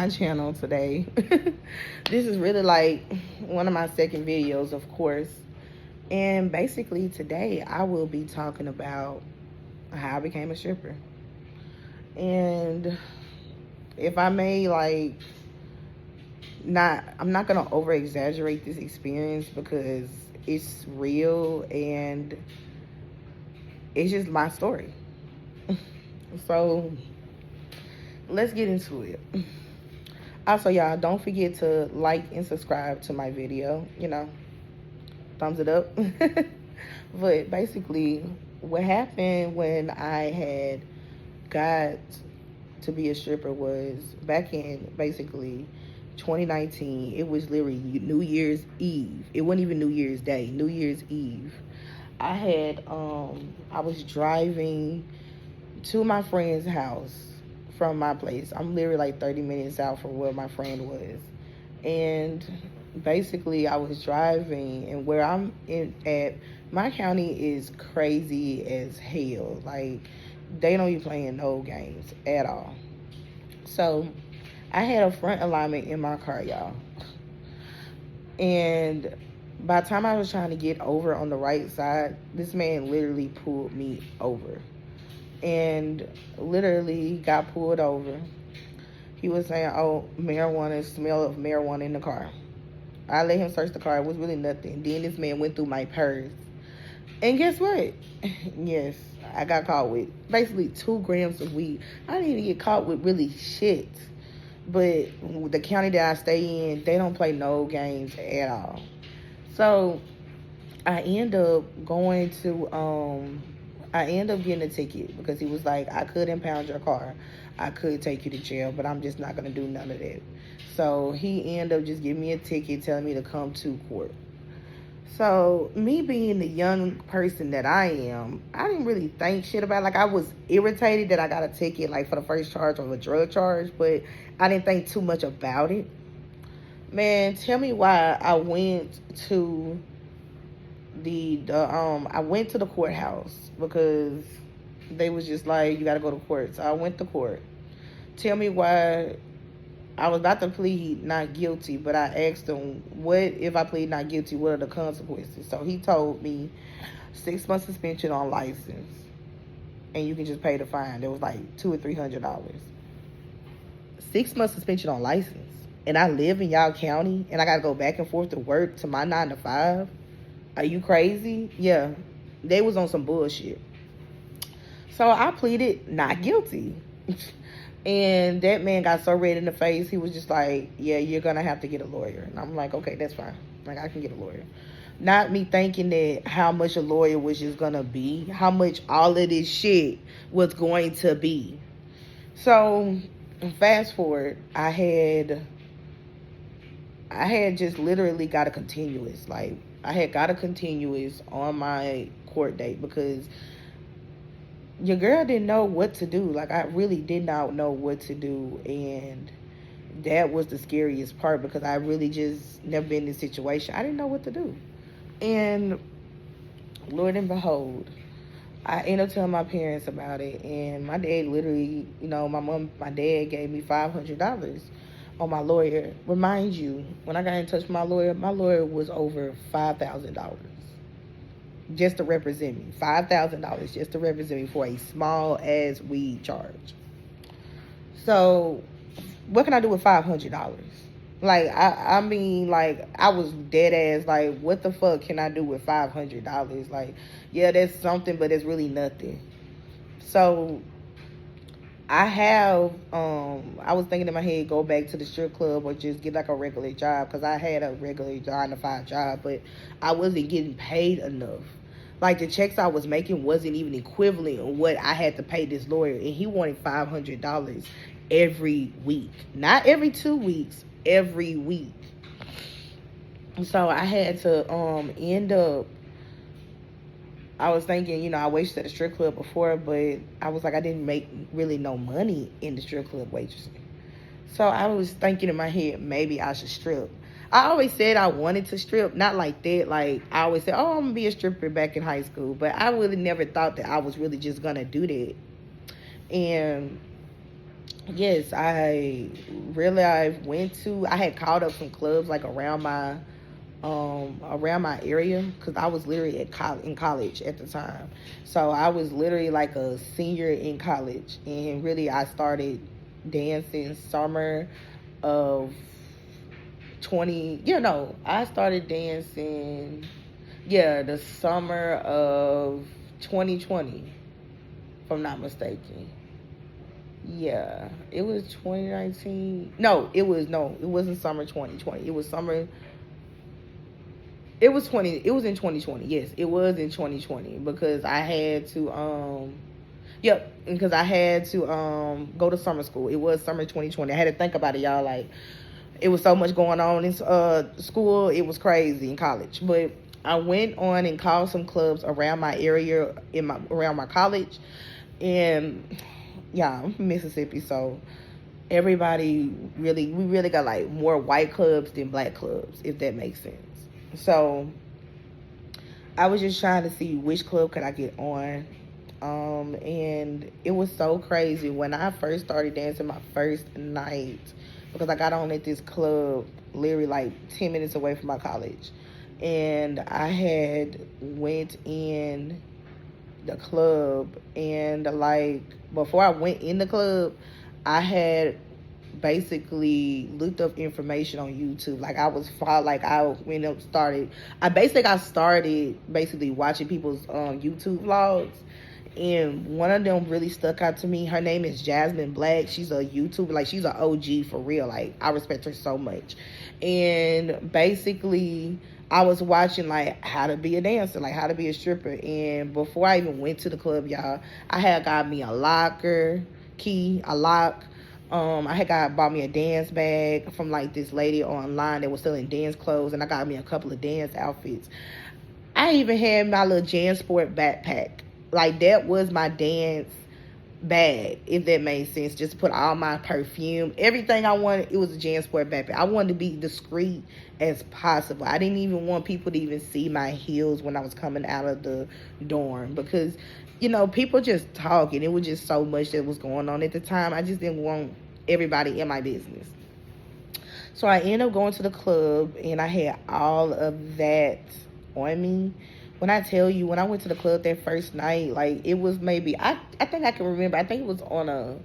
my channel today. This is really like one of my second videos, of course. And basically today I will be talking about how I became a stripper. And if I may, like, I'm not gonna over exaggerate this experience because it's real and it's just my story. So let's get into it. Also, y'all, don't forget to like and subscribe to my video. Thumbs it up. But basically, what happened when I had got to be a stripper was back in basically 2019. It was literally New Year's Eve. It wasn't even New Year's Day. New Year's Eve. I was driving to my friend's house from my place. I'm literally like 30 minutes out from where my friend was. And basically I was driving, and where I'm in at, my county is crazy as hell. Like, they don't be playing no games at all. So I had a front alignment in my car, y'all. And by the time I was trying to get over on the right side, this man literally pulled me over. And literally got pulled over. He was saying, oh, marijuana, smell of marijuana in the car. I let him search the car. It was really nothing. Then this man went through my purse. And guess what? Yes, I got caught with basically 2 grams of weed. I didn't even get caught with really shit. But the county that I stay in, they don't play no games at all. So I end up going to, I end up getting a ticket because he was like, I could impound your car. I could take you to jail, but I'm just not going to do none of that. So he ended up just giving me a ticket, telling me to come to court. So me being the young person that I am, I didn't really think shit about it. Like, I was irritated that I got a ticket, like, for the first charge of a drug charge, but I didn't think too much about it. Man, tell me why I went to I went to the courthouse because they was just like, you gotta go to court. So I went to court. Tell me why I was about to plead not guilty, but I asked him, what if I plead not guilty, what are the consequences? So he told me 6 months suspension on license, and you can just pay the fine. It was like $200 or $300. 6 months suspension on license, and I live in y'all county, and I gotta go back and forth to work to my 9 to 5. Are you crazy? Yeah, they was on some bullshit. So I pleaded not guilty. And that man got so red in the face, he was just like, yeah, you're going to have to get a lawyer. And I'm like, okay, that's fine. Like, I can get a lawyer. Not me thinking that how much a lawyer was just going to be, how much all of this shit was going to be. So fast forward, I had just literally got a continuous. Like, I had got a continuous on my court date because your girl didn't know what to do. Like, I really did not know what to do. And that was the scariest part because I really just never been in this situation. I didn't know what to do. And Lord and behold, I ended up telling my parents about it. And my dad literally, my dad gave me $500 on my lawyer. Remind you, when I got in touch with my lawyer was over $5,000. Just to represent me. $5,000 just to represent me for a small ass weed charge. So what can I do with $500? Like, I mean, like, I was dead ass like, what the fuck can I do with $500? Like, yeah, that's something, but it's really nothing. So I was thinking in my head, go back to the strip club or just get like a regular job, because I had a regular 9 to 5 job, but I wasn't getting paid enough. Like, the checks I was making wasn't even equivalent of what I had to pay this lawyer, and he wanted $500 every week. Not every 2 weeks, every week. So I had to end up, I was thinking, I waitressed at a strip club before, but I was like, I didn't make really no money in the strip club waitressing. So I was thinking in my head, maybe I should strip. I always said I wanted to strip, not like that. Like, I always said, oh, I'm going to be a stripper back in high school. But I really never thought that I was really just going to do that. And yes, I went to. I had called up some clubs like around my area because I was literally in college at the time. So I was literally like a senior in college, and really I started dancing summer of 20. I started dancing. Yeah, the summer of 2020, if I'm not mistaken. Yeah, it was 2019. No, it wasn't summer 2020. It was in 2020. Yes, it was in 2020 because I had to yep, because I had to go to summer school. It was summer 2020. I had to think about it, y'all. Like, it was so much going on in school. It was crazy in college. But I went on and called some clubs around my area around my college, and yeah, I'm from Mississippi, so we really got like more white clubs than black clubs, if that makes sense. So I was just trying to see which club could I get on. And it was so crazy when I first started dancing my first night because I got on at this club literally like 10 minutes away from my college. And I had went in the club, and like before I went in the club, I had basically looked up information on YouTube. Like I was like I went up started I basically got started basically watching people's YouTube vlogs, and one of them really stuck out to me. Her name is Jasmine Black. She's a YouTuber, like she's an OG for real. Like I respect her so much. And basically I was watching like how to be a dancer, like how to be a stripper. And before I even went to the club, y'all, I had got me a lock. I had bought me a dance bag from like this lady online that was selling dance clothes, and I got me a couple of dance outfits. I even had my little JanSport backpack. Like that was my dance bag, if that made sense. Just to put all my perfume, everything I wanted. It was a JanSport backpack. I wanted to be discreet as possible. I didn't even want people to even see my heels when I was coming out of the dorm because, people just talk, and it was just so much that was going on at the time. I just didn't want everybody in my business. So I ended up going to the club, and I had all of that on me. When I tell you, when I went to the club that first night, like it was maybe I think I can remember. I think it was on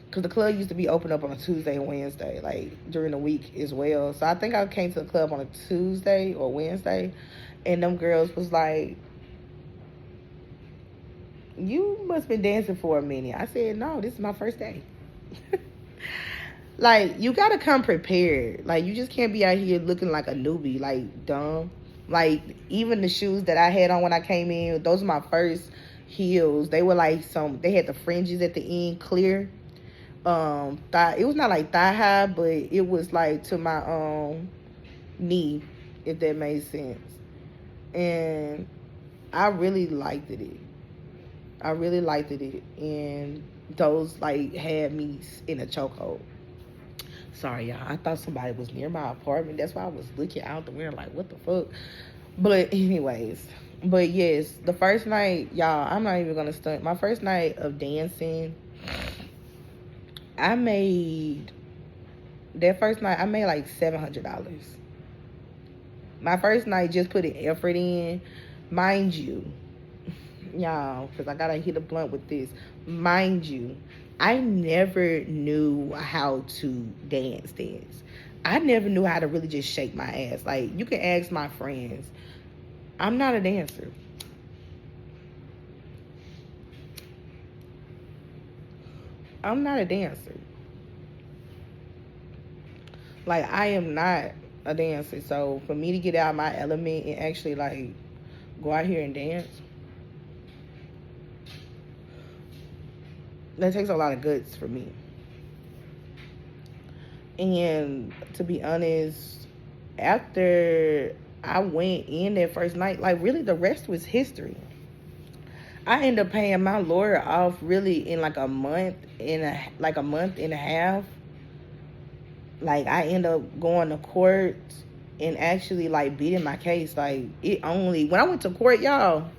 because the club used to be open up on a Tuesday and Wednesday, like during the week as well. So I think I came to the club on a Tuesday or Wednesday, and them girls was like, "You must been dancing for a minute." I said, "No, this is my first day." Like, you gotta come prepared. Like, you just can't be out here looking like a newbie, like dumb. Like, even the shoes that I had on when I came in, those are my first heels. They were like they had the fringes at the end clear. It was not like thigh high, but it was like to my knee, if that made sense. And I really liked it. I really liked it. And those like had me in a chokehold. Sorry, y'all. I thought somebody was near my apartment. That's why I was looking out the window like, what the fuck? But anyways, but yes, the first night, y'all, I'm not even gonna stunt. My first night of dancing, I made I made like $700. My first night, just putting effort in, mind you, y'all, because I gotta hit a blunt with this. Mind you, I never knew how to dance. I never knew how to really just shake my ass. Like, you can ask my friends. I'm not a dancer. I'm not a dancer. Like, I am not a dancer. So for me to get out of my element and actually like go out here and dance, that takes a lot of guts for me. And to be honest, after I went in that first night, like really the rest was history. I ended up paying my lawyer off really in like a month and a half. Like I ended up going to court and actually like beating my case. Like when I went to court, y'all,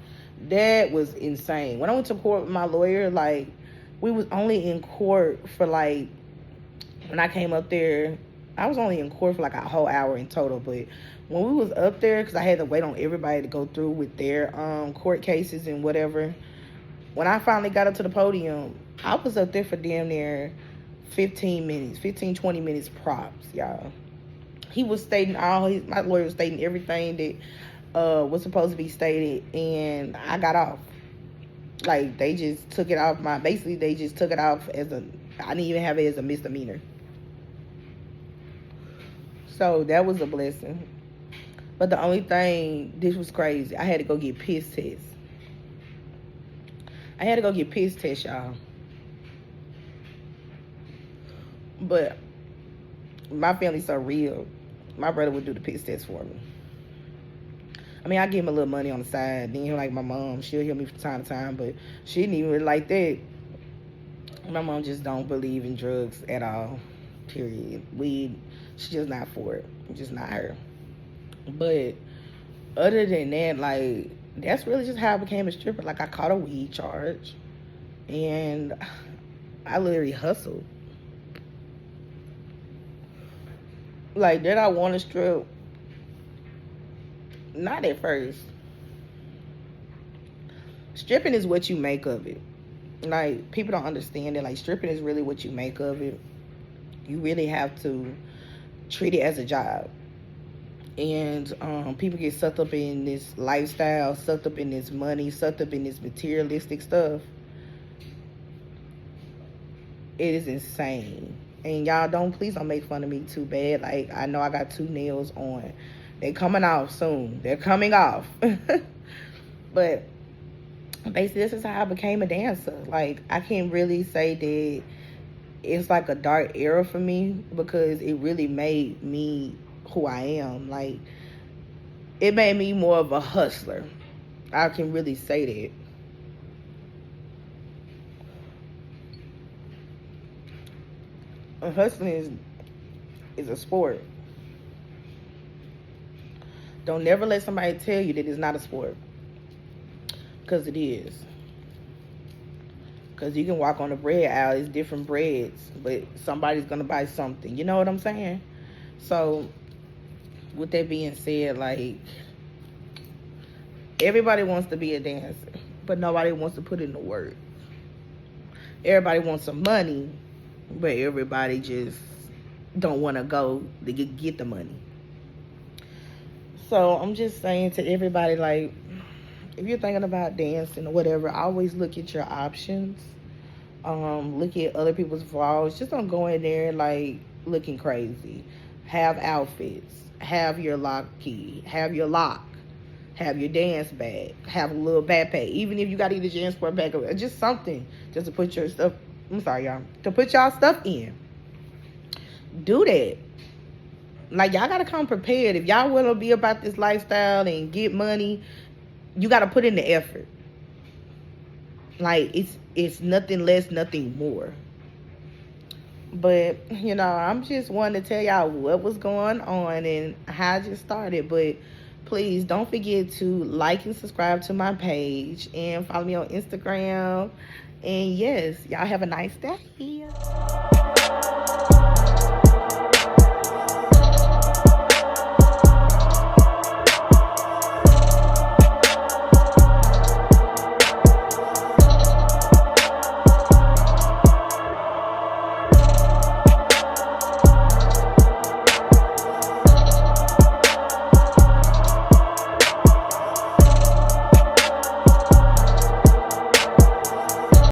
that was insane. When I went to court with my lawyer, like We was only in court for like, when I came up there, I was only in court for like a whole hour in total. But when we was up there, because I had to wait on everybody to go through with their court cases and whatever, when I finally got up to the podium, I was up there for damn near 20 minutes props, y'all. He was stating my lawyer was stating everything that was supposed to be stated, and I got off. Like, they just took it off basically they just took it off as I didn't even have it as a misdemeanor. So that was a blessing. But the only thing, this was crazy, I had to go get piss tests. Y'all. But my family's so real. My brother would do the piss test for me. I mean, I give him a little money on the side. Then, like my mom, she'll help me from time to time, but she didn't even really like that. My mom just don't believe in drugs at all. Period. Weed, she's just not for it. Just not her. But other than that, like, that's really just how I became a stripper. Like, I caught a weed charge, and I literally hustled. Like, did I want to strip? Not at first. Stripping is what you make of it. Like, people don't understand it. Like, stripping is really what you make of it. You really have to treat it as a job. And people get sucked up in this lifestyle, sucked up in this money, sucked up in this materialistic stuff. It is insane. And y'all please don't make fun of me too bad. Like, I know I got 2 nails on. They're coming off soon. They're coming off. But basically, this is how I became a dancer. Like, I can't really say that it's like a dark era for me, because it really made me who I am. Like, it made me more of a hustler. I can really say that. Hustling is a sport. Don't never let somebody tell you that it's not a sport, because it is. Because you can walk on the bread aisle, it's different breads, but somebody's going to buy something. You know what I'm saying? So, with that being said, like, everybody wants to be a dancer, but nobody wants to put in the work. Everybody wants some money, but everybody just don't want to go to get the money. So I'm just saying to everybody, like, if you're thinking about dancing or whatever, always look at your options. Look at other people's vlogs. Just don't go in there like looking crazy. Have outfits. Have your lock key. Have your lock. Have your dance bag. Have a little backpack. Even if you got either your sport bag or just something, just to put your stuff. I'm sorry, y'all. To put y'all stuff in. Do that. Like, y'all gotta come prepared. If y'all wanna be about this lifestyle and get money, you gotta put in the effort. Like, it's nothing less, nothing more. But, you know, I'm just wanting to tell y'all what was going on and how I just started. But please don't forget to like and subscribe to my page and follow me on Instagram. And yes, y'all have a nice day.